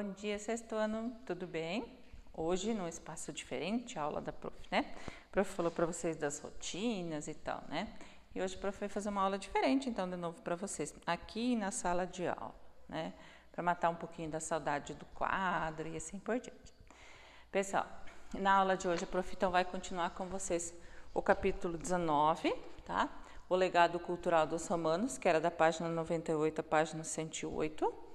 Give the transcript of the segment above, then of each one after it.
Bom dia, sexto ano, tudo bem? Hoje, num espaço diferente, a aula da prof, né? A prof falou para vocês das rotinas e tal, né? E hoje a prof vai fazer uma aula diferente, então, de novo para vocês, aqui na sala de aula, né? Para matar um pouquinho da saudade do quadro e assim por diante. Pessoal, na aula de hoje a prof então vai continuar com vocês o capítulo 19, tá? O legado cultural dos romanos, que era da página 98 à página 108.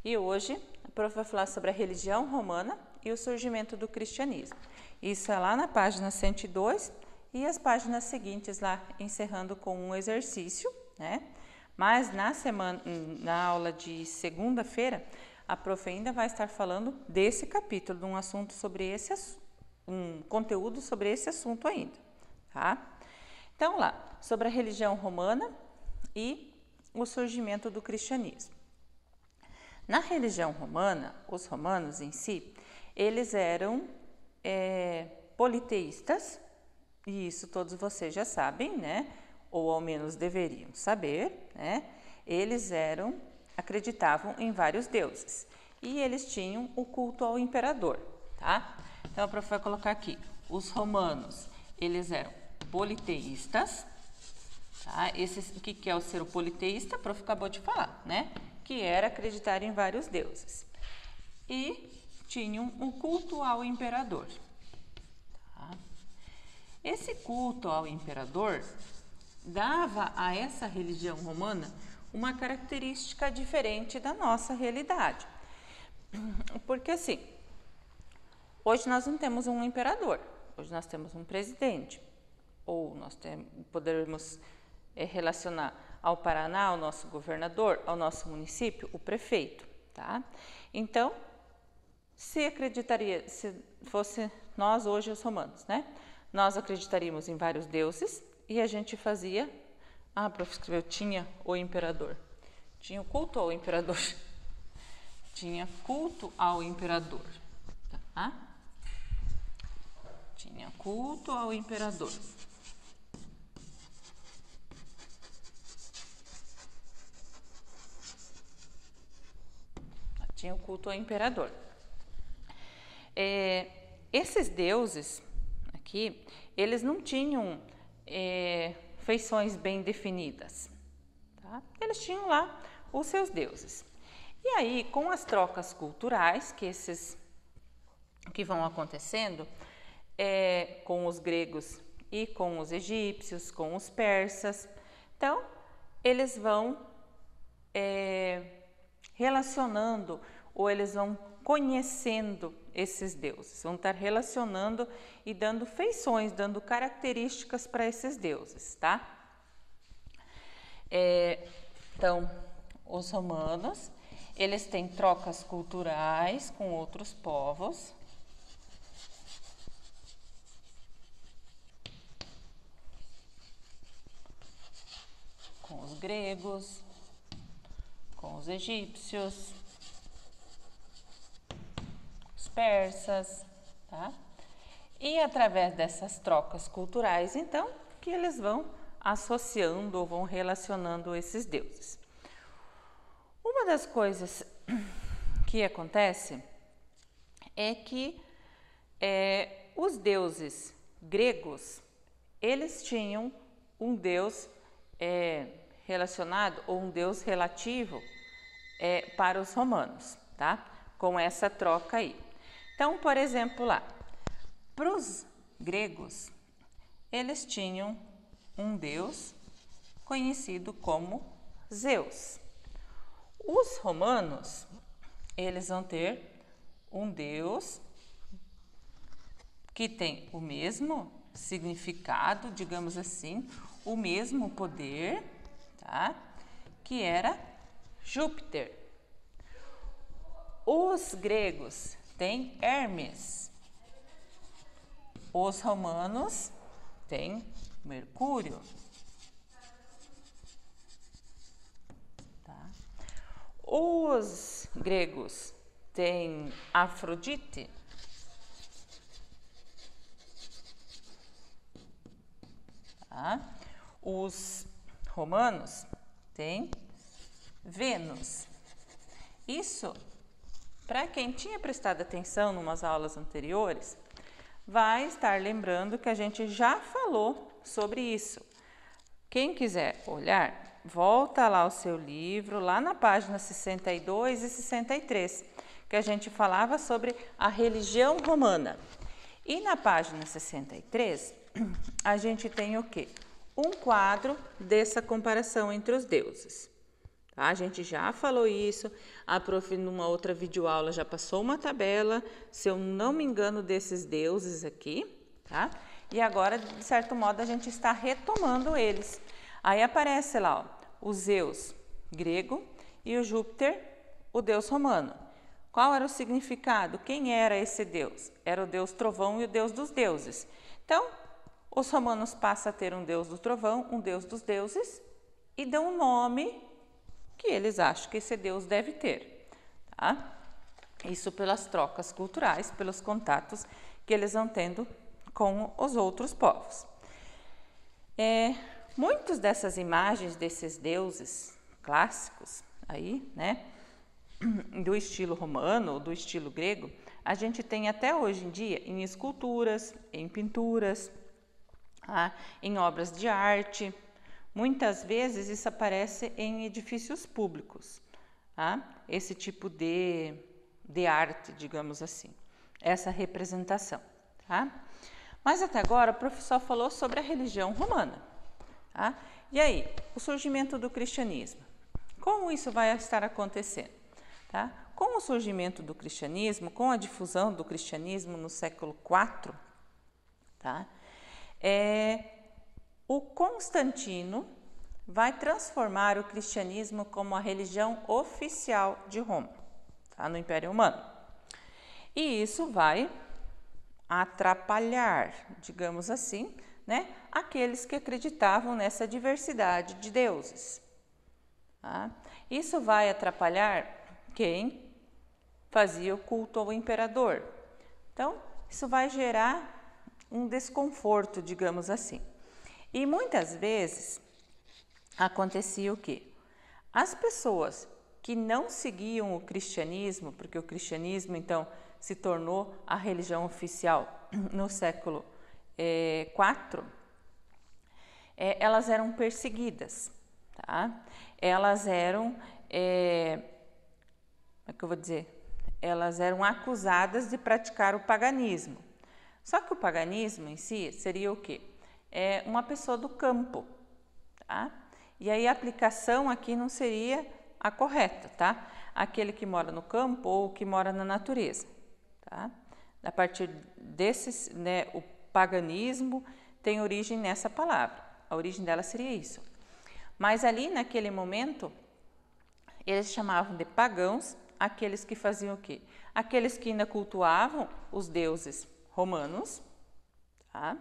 E hoje a prof vai falar sobre a religião romana e o surgimento do cristianismo. Isso é lá na página 102 e as páginas seguintes lá encerrando com um exercício, né? Mas na aula de segunda-feira, a prof ainda vai estar falando desse capítulo, de um assunto sobre um conteúdo sobre esse assunto ainda, tá? Então lá, sobre a religião romana e o surgimento do cristianismo. Na religião romana, os romanos em si, eles eram politeístas, e isso todos vocês já sabem, né? Ou ao menos deveriam saber, né? Eles acreditavam em vários deuses, e eles tinham o culto ao imperador, tá? Então, a prof vai colocar aqui, os romanos, eles eram politeístas, tá? O que é o ser politeísta? A prof acabou de falar, né? Que era acreditar em vários deuses. E tinham um culto ao imperador. Tá? Esse culto ao imperador dava a essa religião romana uma característica diferente da nossa realidade. Porque assim, hoje nós não temos um imperador, hoje nós temos um presidente. Ou nós podemos relacionar ao Paraná, ao nosso governador, ao nosso município, o prefeito, tá? Então, se fosse nós hoje os romanos, né? Nós acreditaríamos em vários deuses e a gente fazia, a prof escreveu, tinha o imperador, tinha o culto ao imperador, tinha culto ao imperador, tá? Tinha culto ao imperador. Tinha o culto ao imperador. Esses deuses aqui, eles não tinham feições bem definidas, tá? Eles tinham lá os seus deuses. E aí, com as trocas culturais que vão acontecendo com os gregos e com os egípcios, com os persas, então eles vão relacionando ou eles vão conhecendo esses deuses, vão estar relacionando e dando feições, dando características para esses deuses, tá? Então, os romanos, eles têm trocas culturais com outros povos, com os gregos, com os egípcios, os persas, tá? E através dessas trocas culturais, então, que eles vão associando ou vão relacionando esses deuses. Uma das coisas que acontece é que os deuses gregos, eles tinham um deus relacionado ou um deus relativo para os romanos, tá? Com essa troca aí. Então, por exemplo, lá, para os gregos, eles tinham um deus conhecido como Zeus. Os romanos, eles vão ter um deus que tem o mesmo significado, digamos assim, o mesmo poder, tá? Que era Júpiter. Os gregos têm Hermes. Os romanos têm Mercúrio. Tá? Os gregos têm Afrodite. Tá? Os romanos têm Vênus. Isso Para quem tinha prestado atenção em umas aulas anteriores, vai estar lembrando que a gente já falou sobre isso. Quem quiser olhar, volta lá o seu livro, lá na página 62 e 63, que a gente falava sobre a religião romana. E na página 63, a gente tem o quê? Um quadro dessa comparação entre os deuses. Tá? A gente já falou isso, a prof numa outra videoaula já passou uma tabela, se eu não me engano, desses deuses aqui, tá? E agora, de certo modo, a gente está retomando eles. Aí aparece lá, ó, o Zeus grego e o Júpiter, o deus romano. Qual era o significado? Quem era esse deus? Era o deus trovão e o deus dos deuses. Então, os romanos passam a ter um deus do trovão, um deus dos deuses, e dão um nome que eles acham que esse deus deve ter. Tá? Isso pelas trocas culturais, pelos contatos que eles vão tendo com os outros povos. Muitas dessas imagens desses deuses clássicos aí, né, do estilo romano, do estilo grego, a gente tem até hoje em dia em esculturas, em pinturas, tá? Em obras de arte. Muitas vezes isso aparece em edifícios públicos, tá? Esse tipo de arte, digamos assim, essa representação. Tá? Mas até agora o professor falou sobre a religião romana. Tá? E aí, o surgimento do cristianismo. Como isso vai estar acontecendo? Tá? Com o surgimento do cristianismo, com a difusão do cristianismo no século IV, tá? O Constantino vai transformar o cristianismo como a religião oficial de Roma, tá? No Império Romano. E isso vai atrapalhar, digamos assim, né, aqueles que acreditavam nessa diversidade de deuses. Tá? Isso vai atrapalhar quem fazia o culto ao imperador. Então, isso vai gerar um desconforto, digamos assim. E muitas vezes acontecia o quê? As pessoas que não seguiam o cristianismo, porque o cristianismo então se tornou a religião oficial no século IV, elas eram perseguidas, tá? Elas eram, como é que eu vou dizer? Elas eram acusadas de praticar o paganismo. Só que o paganismo em si seria o quê? Uma pessoa do campo, tá? E aí a aplicação aqui não seria a correta, tá? Aquele que mora no campo ou que mora na natureza, tá? A partir desses, né, o paganismo tem origem nessa palavra. A origem dela seria isso. Mas ali naquele momento, eles chamavam de pagãos aqueles que faziam o quê? Aqueles que ainda cultuavam os deuses romanos, tá?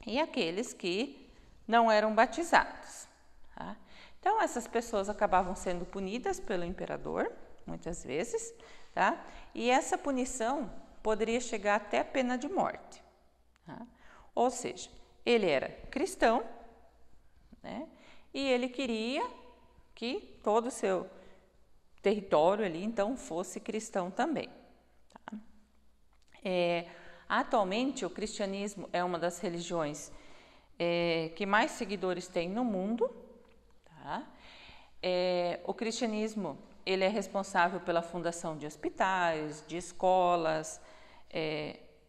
E aqueles que não eram batizados. Tá? Então, essas pessoas acabavam sendo punidas pelo imperador, muitas vezes, tá? E essa punição poderia chegar até a pena de morte. Tá? Ou seja, ele era cristão, né? E ele queria que todo o seu território ali, então, fosse cristão também. Tá? Atualmente, o cristianismo é uma das religiões que mais seguidores tem no mundo. Tá? O cristianismo ele é responsável pela fundação de hospitais, de escolas,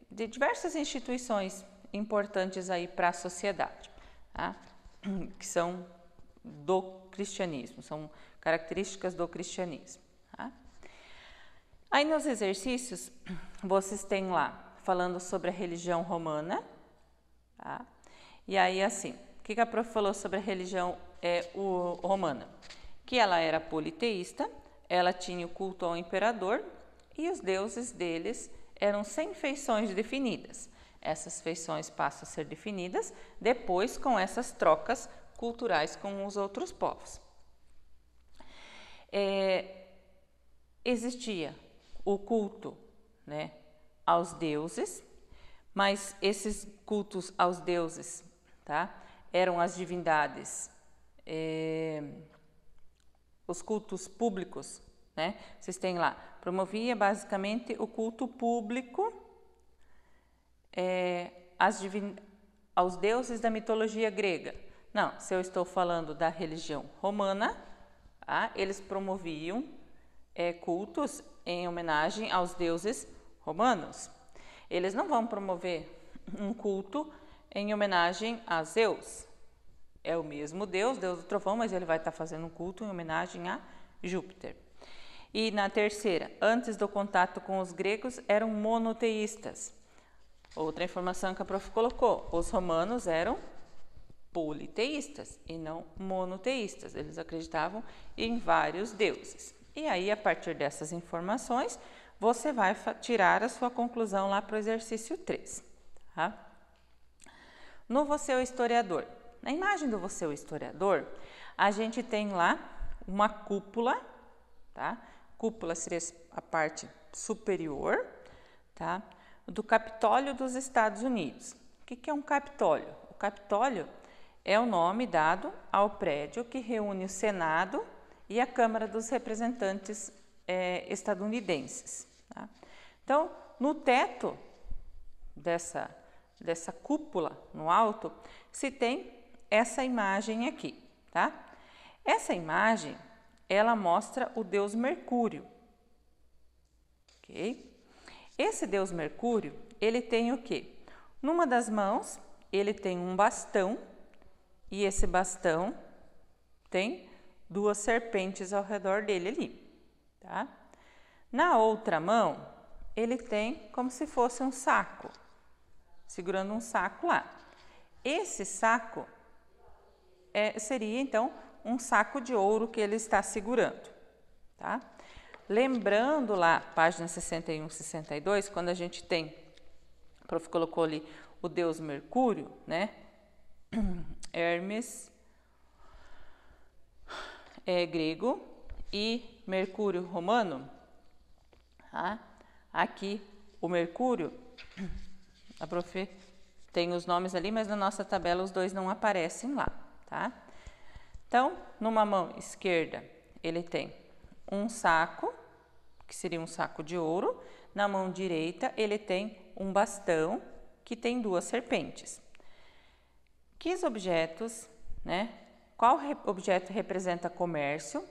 de diversas instituições importantes aí para a sociedade, tá? Que são do cristianismo, são características do cristianismo. Tá? Aí nos exercícios, vocês têm lá, falando sobre a religião romana, tá? E aí assim, o que a prof falou sobre a religião romana? Que ela era politeísta, ela tinha o culto ao imperador e os deuses deles eram sem feições definidas. Essas feições passam a ser definidas depois com essas trocas culturais com os outros povos. Existia o culto, né, aos deuses, mas esses cultos aos deuses, tá, eram as divindades, os cultos públicos né? Vocês têm lá, promovia basicamente o culto público aos deuses da mitologia grega. Não, se eu estou falando da religião romana, tá? Eles promoviam cultos em homenagem aos deuses romanos. Eles não vão promover um culto em homenagem a Zeus. É o mesmo Deus, Deus do trovão, mas ele vai estar fazendo um culto em homenagem a Júpiter. E na terceira, antes do contato com os gregos, eram monoteístas. Outra informação que a prof colocou, os romanos eram politeístas e não monoteístas. Eles acreditavam em vários deuses. E aí, a partir dessas informações, você vai tirar a sua conclusão lá para o exercício 3. Tá? No Você o Historiador. Na imagem do Você o Historiador, a gente tem lá uma cúpula, tá? Cúpula seria a parte superior, tá? Do Capitólio dos Estados Unidos. O que é um Capitólio? O Capitólio é o nome dado ao prédio que reúne o Senado e a Câmara dos Representantes estadunidenses. Tá? Então, no teto dessa cúpula, no alto, se tem essa imagem aqui. Tá? Essa imagem, ela mostra o deus Mercúrio. Ok? Esse deus Mercúrio, ele tem o quê? Numa das mãos, ele tem um bastão, e esse bastão tem 2 serpentes ao redor dele ali, tá? Na outra mão, ele tem como se fosse um saco, segurando um saco lá. Esse saco seria, então, um saco de ouro que ele está segurando, tá? Lembrando lá, página 61 e 62, quando a gente tem, o prof colocou ali o deus Mercúrio, né? Hermes é grego e Mercúrio romano. Tá? Aqui o Mercúrio, a prof tem os nomes ali, mas na nossa tabela os dois não aparecem lá. Tá? Então, numa mão esquerda, ele tem um saco, que seria um saco de ouro. Na mão direita, ele tem um bastão, que tem 2 serpentes. Que objetos, né? Qual objeto representa comércio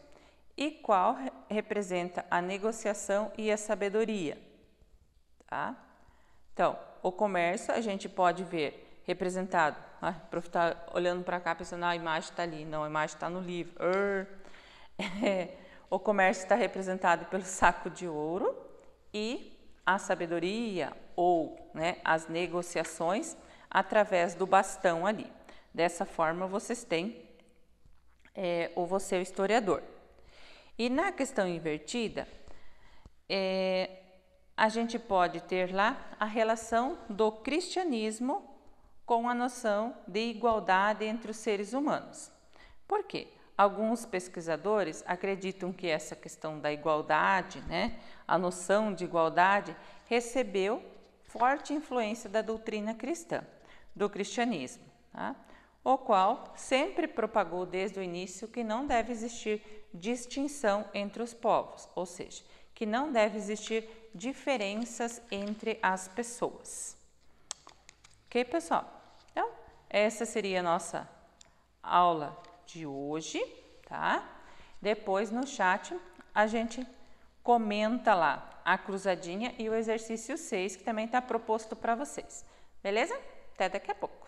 e qual representa a negociação e a sabedoria? Tá? Então, o comércio a gente pode ver representado. O prof está olhando para cá pensando, a imagem está ali. Não, a imagem está no livro. O comércio está representado pelo saco de ouro e a sabedoria ou, né, as negociações através do bastão ali. Dessa forma, vocês têm o Você o Historiador. E na questão invertida, a gente pode ter lá a relação do cristianismo com a noção de igualdade entre os seres humanos. Por quê? Alguns pesquisadores acreditam que essa questão da igualdade, né, a noção de igualdade, recebeu forte influência da doutrina cristã, do cristianismo, tá? O qual sempre propagou desde o início que não deve existir distinção entre os povos, ou seja, que não deve existir diferenças entre as pessoas. Ok, pessoal? Então, essa seria a nossa aula de hoje, tá? Depois no chat a gente comenta lá a cruzadinha e o exercício 6, que também está proposto para vocês. Beleza? Até daqui a pouco.